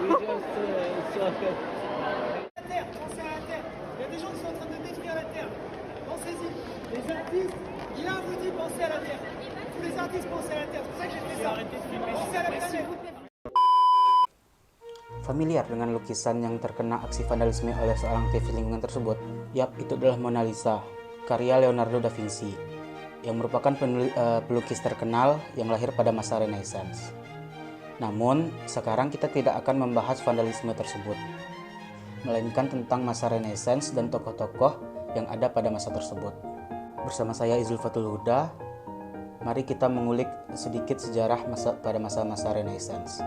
Terre, pensez à la Terre. Il y a des gens qui sont en train de détruire la Terre. Pensez-y. Les artistes, il a vous dit pensez à la Terre. Tous les artistes pensent à la Terre. C'est pour ça que j'ai fait ça. Pensez à la planète. Familiar dengan lukisan yang terkena aksi vandalisme oleh seorang aktivis lingkungan tersebut? Yap, itu adalah Mona Lisa, karya Leonardo da Vinci, yang merupakan pelukis terkenal yang lahir pada masa Renaissance. Namun, sekarang kita tidak akan membahas vandalisme tersebut, melainkan tentang masa Renaissance dan tokoh-tokoh yang ada pada masa tersebut. Bersama saya Izul Fatul Huda, mari kita mengulik sedikit sejarah pada masa-masa Renaissance.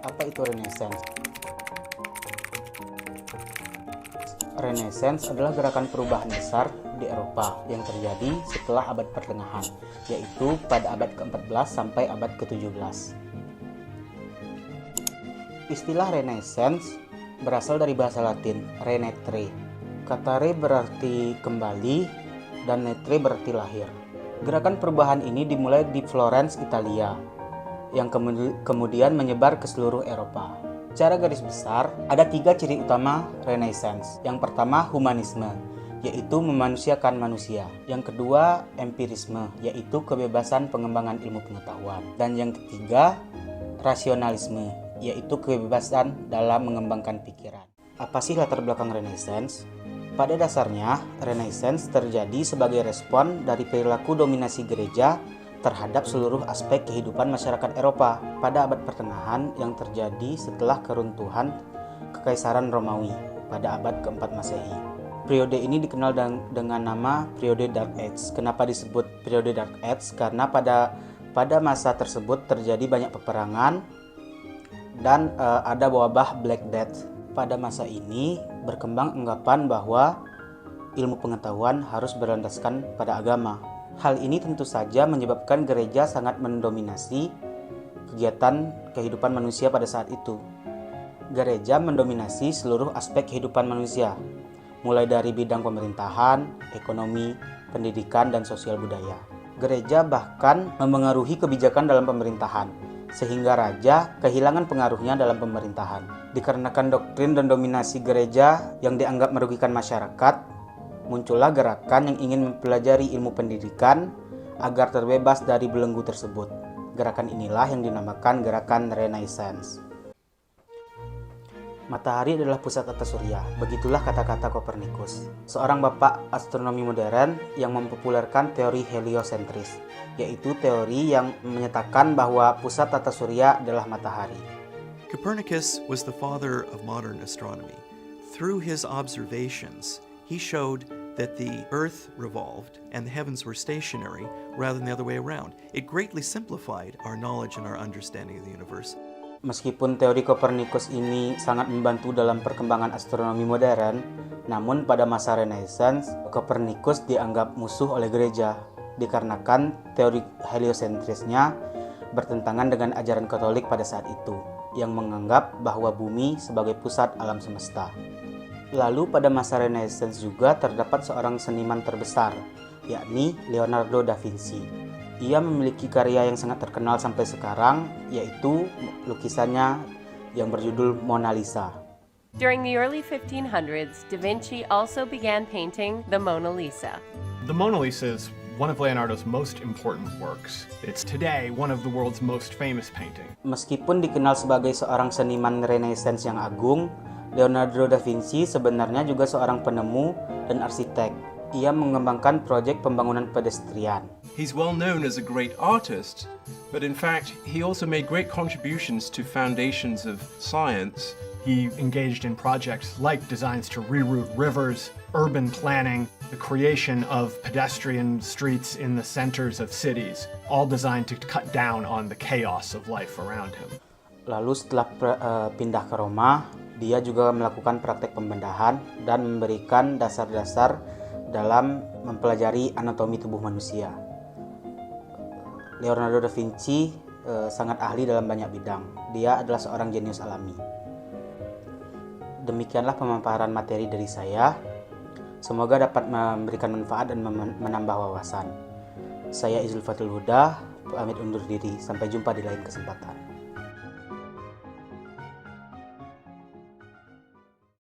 Apa itu Renaissance? Renaissance adalah gerakan perubahan besar di Eropa yang terjadi setelah abad pertengahan, yaitu pada abad ke-14 sampai abad ke-17. Istilah Renaissance berasal dari bahasa Latin renaître. Kata re berarti kembali dan naître berarti lahir. Gerakan perubahan ini dimulai di Florence, Italia, yang kemudian menyebar ke seluruh Eropa. Secara garis besar, ada 3 ciri utama Renaissance. Yang pertama, humanisme, yaitu memanusiakan manusia. Yang kedua, empirisme, yaitu kebebasan pengembangan ilmu pengetahuan. Dan yang ketiga, rasionalisme, yaitu kebebasan dalam mengembangkan pikiran. Apa sih latar belakang Renaissance? Pada dasarnya, Renaissance terjadi sebagai respon dari perilaku dominasi gereja terhadap seluruh aspek kehidupan masyarakat Eropa pada abad pertengahan yang terjadi setelah keruntuhan Kekaisaran Romawi pada abad ke-4 Masehi. Periode ini dikenal dengan nama periode Dark Age. Kenapa disebut periode Dark Age? Karena pada masa tersebut terjadi banyak peperangan dan ada wabah Black Death. Pada masa ini berkembang anggapan bahwa ilmu pengetahuan harus berlandaskan pada agama. Hal ini tentu saja menyebabkan gereja sangat mendominasi kegiatan kehidupan manusia pada saat itu. Gereja mendominasi seluruh aspek kehidupan manusia, mulai dari bidang pemerintahan, ekonomi, pendidikan, dan sosial budaya. Gereja bahkan memengaruhi kebijakan dalam pemerintahan, sehingga raja kehilangan pengaruhnya dalam pemerintahan. Dikarenakan doktrin dan dominasi gereja yang dianggap merugikan masyarakat, muncullah gerakan yang ingin mempelajari ilmu pendidikan agar terbebas dari belenggu tersebut. Gerakan inilah yang dinamakan gerakan Renaissance. Matahari adalah pusat tata surya, begitulah kata-kata Kopernikus, seorang bapak astronomi modern yang mempopulerkan teori heliosentris, yaitu teori yang menyatakan bahwa pusat tata surya adalah matahari. Copernicus was the father of modern astronomy. Through his observations, he showed that the Earth revolved and the heavens were stationary rather than the other way around. It greatly simplified our knowledge and our understanding of the universe. Meskipun teori Kopernikus ini sangat membantu dalam perkembangan astronomi modern, namun pada masa Renaissance, Kopernikus dianggap musuh oleh gereja dikarenakan teori heliosentrisnya bertentangan dengan ajaran Katolik pada saat itu, yang menganggap bahwa bumi sebagai pusat alam semesta. Lalu pada masa Renaissance juga terdapat seorang seniman terbesar, yakni Leonardo da Vinci. Ia memiliki karya yang sangat terkenal sampai sekarang, yaitu lukisannya yang berjudul Mona Lisa. During the early 1500s, Da Vinci also began painting the Mona Lisa. The Mona Lisa is one of Leonardo's most important works. It's today one of the world's most famous painting. Meskipun dikenal sebagai seorang seniman Renaissance yang agung, Leonardo da Vinci sebenarnya juga seorang penemu dan arsitek. Ia mengembangkan proyek pembangunan pedestrian. He's well known as a great artist, but in fact, he also made great contributions to foundations of science. He engaged in projects like designs to reroute rivers, urban planning, the creation of pedestrian streets in the centers of cities, all designed to cut down on the chaos of life around him. Lalu setelah pindah ke Roma, dia juga melakukan praktek pembedahan dan memberikan dasar-dasar dalam mempelajari anatomi tubuh manusia. Leonardo da Vinci sangat ahli dalam banyak bidang. Dia adalah seorang jenius alami. Demikianlah pemaparan materi dari saya. Semoga dapat memberikan manfaat dan menambah wawasan. Saya Izul Fatul Huda, pamit undur diri. Sampai jumpa di lain kesempatan.